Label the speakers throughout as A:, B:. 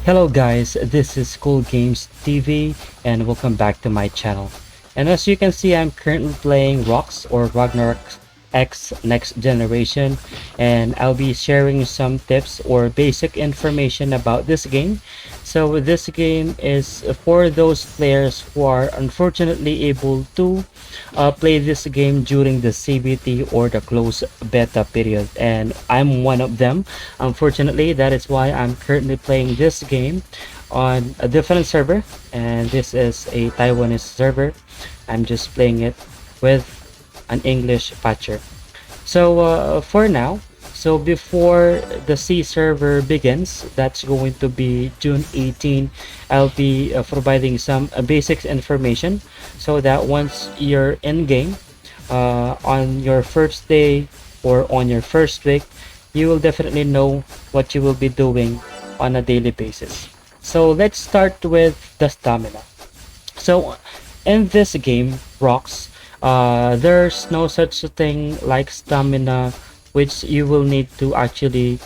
A: Hello guys, this is Cool Games TV and welcome back to my channel. And as you can see, I'm currently playing Rocks or Ragnarok X Next Generation, and I'll be sharing some tips or basic information about this game. So this game is for those players who are unfortunately able to play this game during the CBT or the closed beta period, and I'm one of them. Unfortunately, that is why I'm currently playing this game on a different server, and this is a Taiwanese server. I'm just playing it with an English patcher. So for now, so before the C server begins, that's going to be June 18, I'll be providing some basics information so that once you're in game on your first day or on your first week, you will definitely know what you will be doing on a daily basis. So let's start with the stamina. So in this game, Rocks, there's no such thing like stamina, which you will need to actually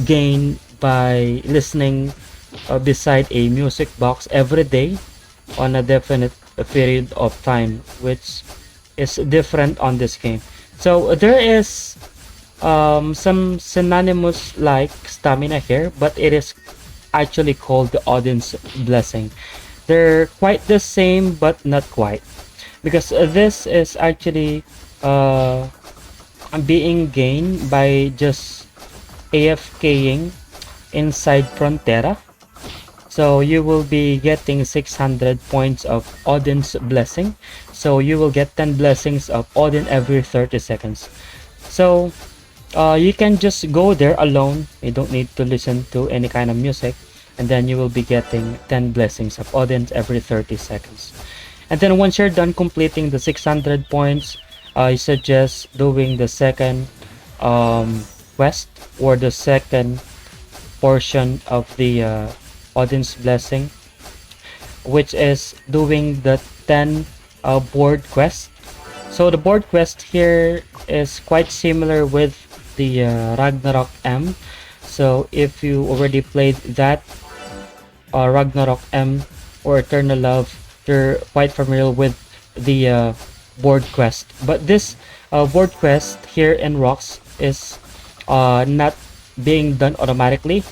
A: gain by listening beside a music box every day on a definite period of time, which is different on this game. So there is some synonymous like stamina here, but it is actually called the audience blessing. They're quite the same, but not quite, because this is actually being gained by just AFKing inside Frontera. So you will be getting 600 points of audience blessing. So you will get 10 blessings of Odin every 30 seconds. So you can just go there alone. You don't need to listen to any kind of music, and then you will be getting 10 blessings of Odin every 30 seconds. And then once you're done completing the 600 points, I suggest doing the second quest or the second portion of the Odin's blessing, which is doing the 10 board quest. So the board quest here is quite similar with the Ragnarok M. So if you already played that Ragnarok M or Eternal Love, you're quite familiar with the board quest. But this board quest here in Rocks is not being done automatically.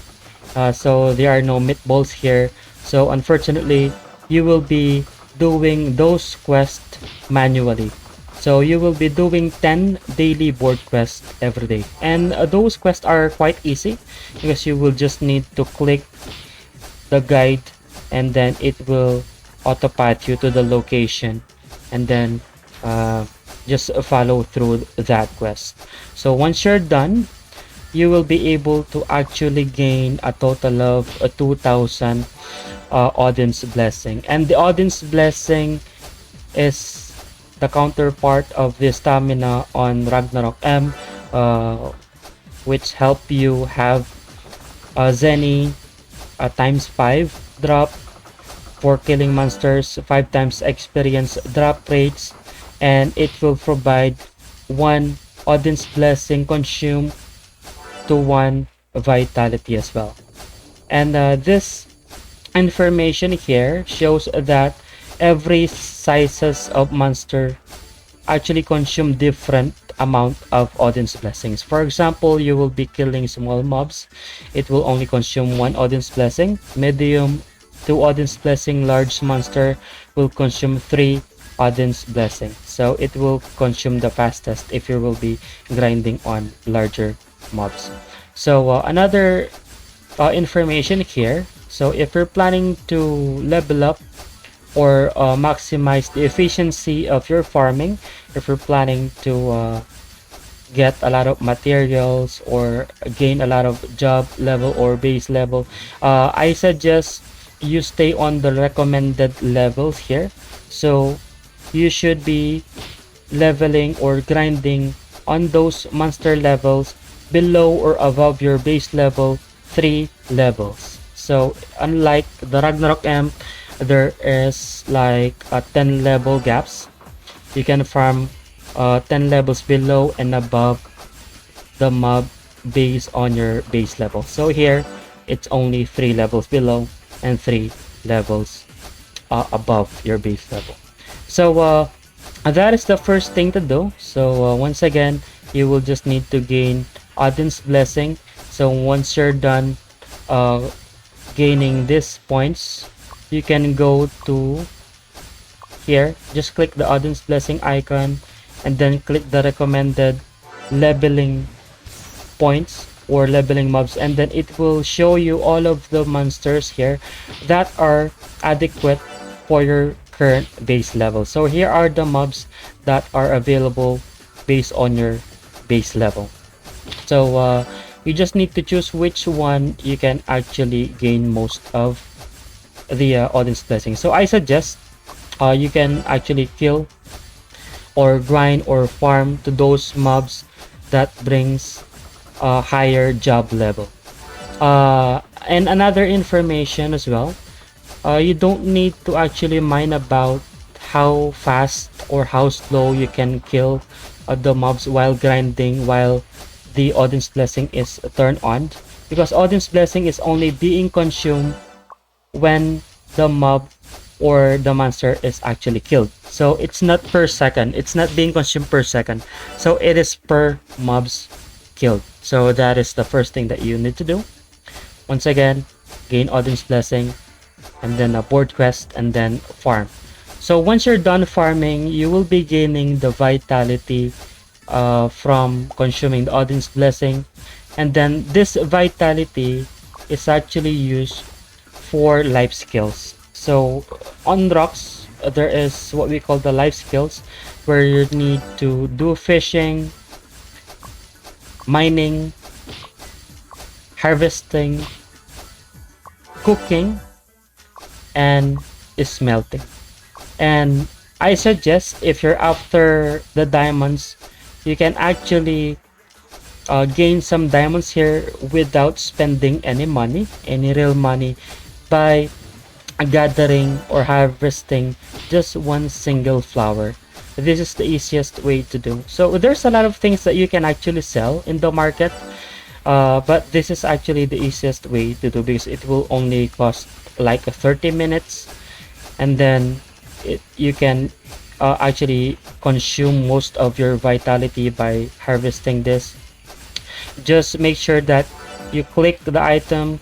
A: So there are no meatballs here. So unfortunately, you will be doing those quests manually. So you will be doing 10 daily board quests every day. And those quests are quite easy because you will just need to click the guide, and then it will autopath you to the location, and then just follow through that quest. So once you're done, you will be able to actually gain a total of 2000 audience blessing, and the audience blessing is the counterpart of the stamina on Ragnarok M, which help you have Zenny times 5 drop for killing monsters, 5 times experience drop rates, and it will provide 1 audience blessing consume to 1 vitality as well. And this information here shows that every sizes of monster actually consume different amount of audience blessings. For example, you will be killing small mobs, it will only consume 1 audience blessing. Medium, 2 audience blessing. Large monster will consume 3 audience blessing. So it will consume the fastest if you will be grinding on larger mobs. So another information here. So if you're planning to level up or maximize the efficiency of your farming, if you're planning to get a lot of materials or gain a lot of job level or base level, I suggest you stay on the recommended levels here. So you should be leveling or grinding on those monster levels below or above your base level 3 levels. So unlike the Ragnarok M, there is like 10 level gaps. You can farm 10 levels below and above the mob based on your base level. So here it's only 3 levels below and 3 levels above your base level. So that is the first thing to do. So once again, you will just need to gain Odin's blessing. So once you're done uh, gaining these points, you can go to here, just click the Odin's blessing icon and then click the recommended leveling points or leveling mobs, and then it will show you all of the monsters here that are adequate for your current base level. So here are the mobs that are available based on your base level. So you just need to choose which one you can actually gain most of the audience blessing. So I suggest you can actually kill or grind or farm to those mobs that brings a higher job level. And another information as well, you don't need to actually mind about how fast or how slow you can kill the mobs while grinding, while the audience blessing is turned on, because audience blessing is only being consumed when the mob or the monster is actually killed. So it's not per second, it's not being consumed per second, so it is per mobs killed. So that is the first thing that you need to do. Once again, gain audience blessing, and then a board quest, and then farm. So once you're done farming, you will be gaining the vitality from consuming the audience blessing, and then this vitality is actually used for life skills. So on rocks, there is what we call the life skills, where you need to do fishing, mining, harvesting, cooking, and smelting. And I suggest if you're after the diamonds, you can actually gain some diamonds here without spending any money, any real money, by gathering or harvesting just one single flower. This is the easiest way to do. So there's a lot of things that you can actually sell in the market, but this is actually the easiest way to do, because it will only cost like 30 minutes, and then you can actually consume most of your vitality by harvesting this. Just make sure that you click the item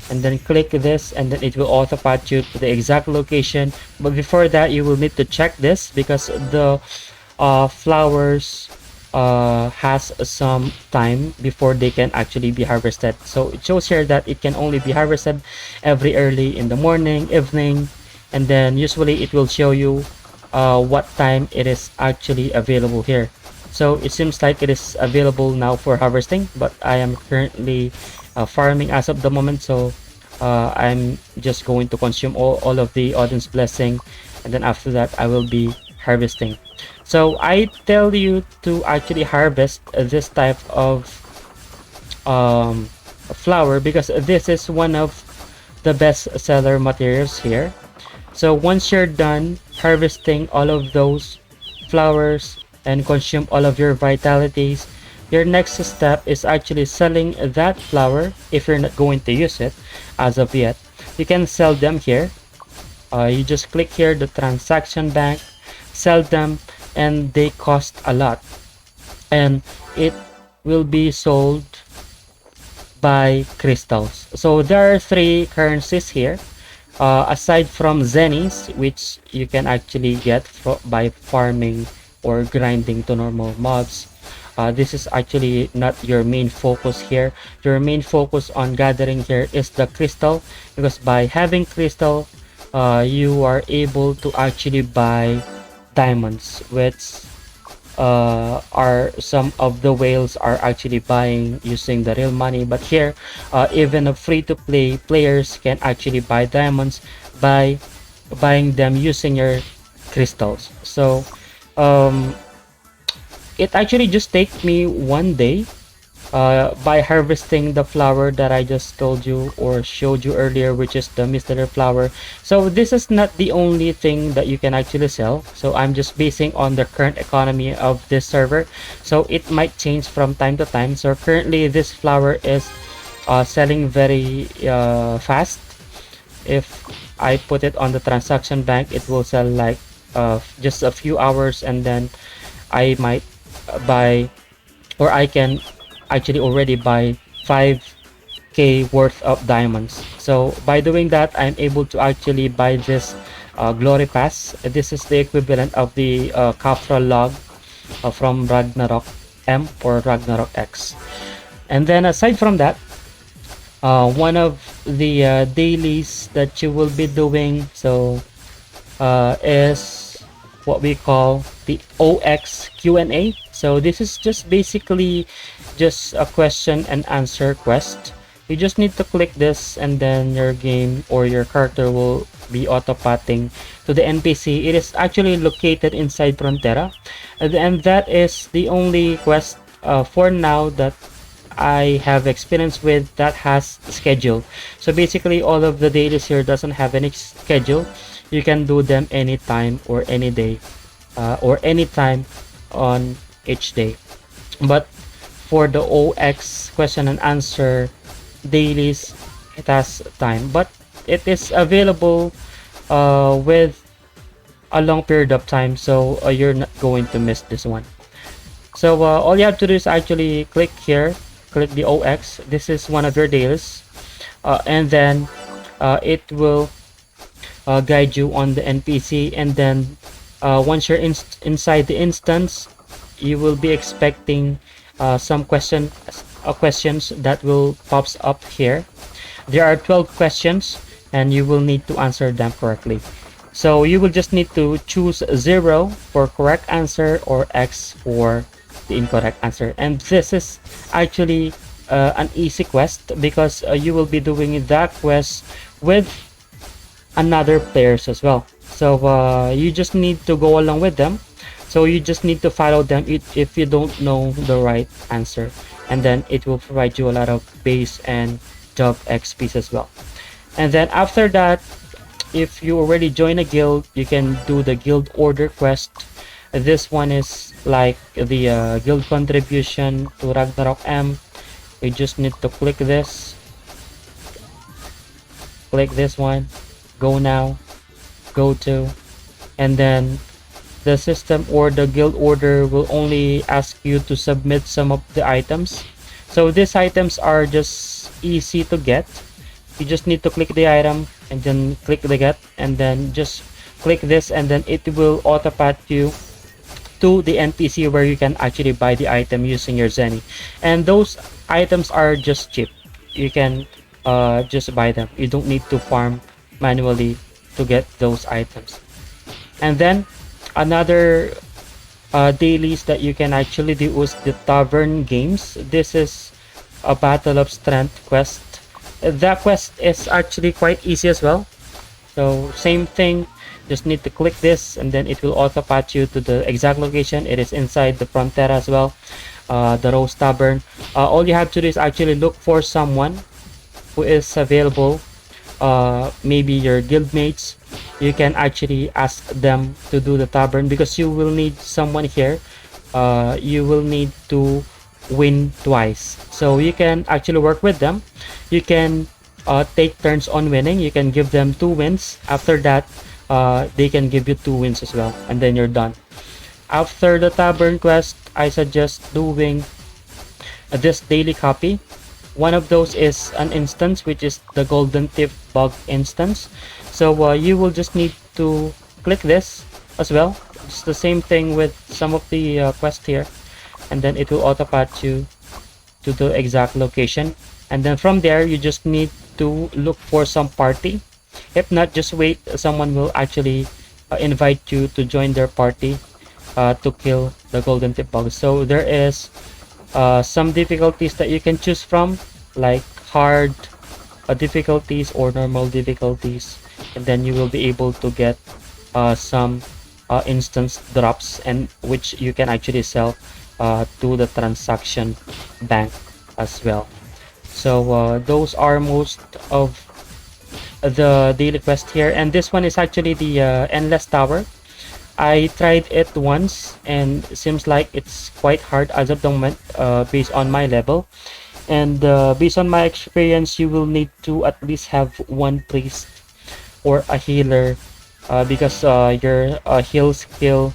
A: and then click this, and then it will auto path you to the exact location. But before that, you will need to check this, because the flowers has some time before they can actually be harvested. So it shows here that it can only be harvested every early in the morning, evening, and then usually it will show you what time it is actually available here. So it seems like it is available now for harvesting, but I am currently farming as of the moment. So I'm just going to consume all of the audience blessing, and then after that I will be harvesting. So I tell you to actually harvest this type of flower, because this is one of the best seller materials here. So once you're done harvesting all of those flowers and consume all of your vitalities, your next step is actually selling that flower. If you're not going to use it as of yet, you can sell them here. You just click here, the transaction bank, sell them, and they cost a lot, and it will be sold by crystals. So there are 3 currencies here, aside from zennies, which you can actually get by farming or grinding to normal mobs. This is actually not your main focus here. Your main focus on gathering here is the crystal, because by having crystal, you are able to actually buy diamonds, which are some of the whales are actually buying using the real money. But here, even a free-to-play players can actually buy diamonds by buying them using your crystals. So it actually just takes me 1 day by harvesting the flower that I just told you or showed you earlier, which is the mystery flower. So this is not the only thing that you can actually sell. So I'm just basing on the current economy of this server, so it might change from time to time. So currently this flower is selling very fast. If I put it on the transaction bank, it will sell like just a few hours, and then I might buy, or I can actually already buy 5k worth of diamonds. So by doing that, I'm able to actually buy this glory pass. This is the equivalent of the Kafra log from Ragnarok M or Ragnarok X. And then aside from that, one of the dailies that you will be doing is what we call the OX Q&A. So this is just basically just a question and answer quest. You just need to click this, and then your game or your character will be auto-patting to the NPC. It is actually located inside Frontera, and that is the only quest for now that I have experience with that has schedule. So basically all of the dailies here doesn't have any schedule. You can do them anytime or any day, or anytime on each day. But for the OX question and answer dailies, it has time, but it is available with a long period of time, so you're not going to miss this one. So all you have to do is actually click here, click the OX. This is one of your dailies, and then it will guide you on the NPC, and then once you're inside the instance, you will be expecting some questions that will pops up here. There are 12 questions, and you will need to answer them correctly. So you will just need to choose 0 for correct answer or X for the incorrect answer. And this is actually an easy quest, because you will be doing that quest with another players as well. So you just need to go along with them. So you just need to follow them if you don't know the right answer, and then it will provide you a lot of base and job XPs as well. And then after that, if you already join a guild, you can do the guild order quest. This one is like the guild contribution to Ragnarok M. You just need to click this one, go now, go to, and then the system or the guild order will only ask you to submit some of the items. So these items are just easy to get. You just need to click the item and then click the get, and then just click this, and then it will auto-path you to the NPC where you can actually buy the item using your Zenny. And those items are just cheap. You can just buy them. You don't need to farm manually to get those items. And then another dailies that you can actually do is the tavern games. This is a battle of strength quest. That quest is actually quite easy as well. So same thing, just need to click this, and then it will auto patch you to the exact location. It is inside the Frontera as well, the Rose Tavern. All you have to do is actually look for someone who is available, maybe your guildmates. You can actually ask them to do the tavern, because you will need someone here. You will need to win twice, so you can actually work with them. You can take turns on winning. You can give them 2 wins. After that, they can give you 2 wins as well, and then you're done. After the tavern quest, I suggest doing this daily copy. One of those is an instance, which is the golden tip bug instance. So you will just need to click this as well. It's the same thing with some of the quests here, and then it will auto patch you to the exact location. And then from there, you just need to look for some party. If not, just wait. Someone will actually invite you to join their party to kill the golden tip bug. So there is some difficulties that you can choose from, like hard difficulties or normal difficulties, and then you will be able to get some instance drops, and which you can actually sell to the transaction bank as well. So those are most of the daily quest here, and this one is actually the endless tower. I tried it once, and it seems like it's quite hard as of the moment, based on my level. And based on my experience, you will need to at least have one priest or a healer, because your heal skill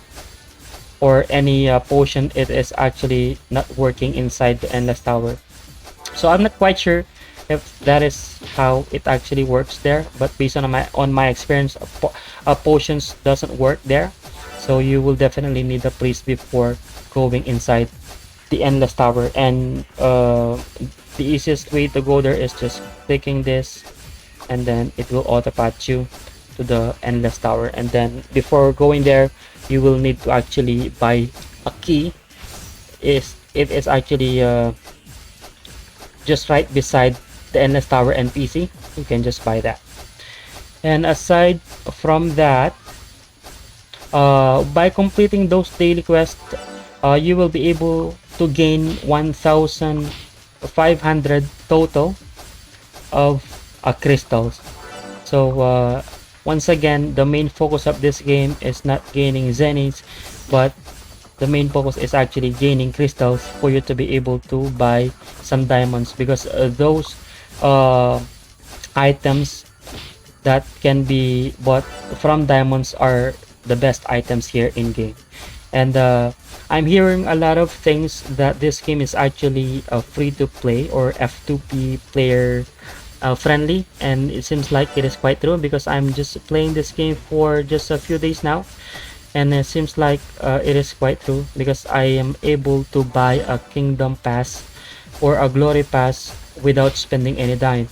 A: or any potion, it is actually not working inside the endless tower. So I'm not quite sure if that is how it actually works there, but based on my experience, potions doesn't work there. So you will definitely need a priest before going inside the endless tower. And the easiest way to go there is just clicking this, and then it will auto path you to the endless tower. And then before going there, you will need to actually buy a key. Is it is actually just right beside the endless tower NPC. You can just buy that. And aside from that, by completing those daily quests, you will be able to gain 1,500 total of crystals. So once again, the main focus of this game is not gaining zennies, but the main focus is actually gaining crystals for you to be able to buy some diamonds, because those uh, items that can be bought from diamonds are the best items here in game. And I'm hearing a lot of things that this game is actually free to play or F2P player friendly, and it seems like it is quite true, because I'm just playing this game for just a few days now, and it seems like it is quite true, because I am able to buy a kingdom pass or a glory pass without spending any dime.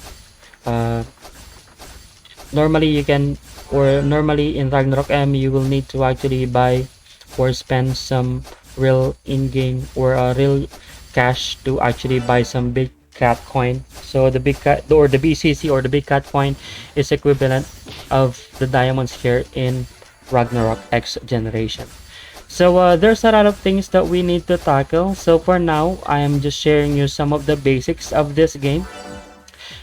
A: uh, Normally you can, or normally in Ragnarok M, you will need to actually buy or spend some real in-game or real cash to actually buy some big cat coin. So the big cat or the BCC or the big cat coin is equivalent of the diamonds here in Ragnarok X generation. So there's a lot of things that we need to tackle. So for now, I am just sharing you some of the basics of this game.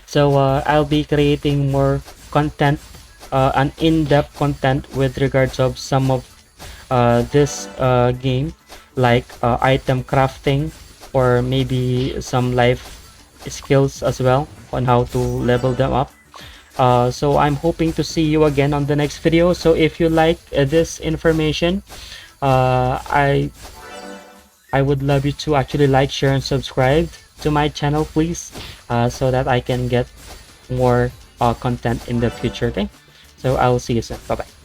A: So I'll be creating more content, an in-depth content with regards of some of this game, like item crafting, or maybe some life skills as well on how to level them up. So I'm hoping to see you again on the next video. So if you like this information, I would love you to actually like, share, and subscribe to my channel, please, so that I can get more content in the future. Okay, so I will see you soon. Bye bye.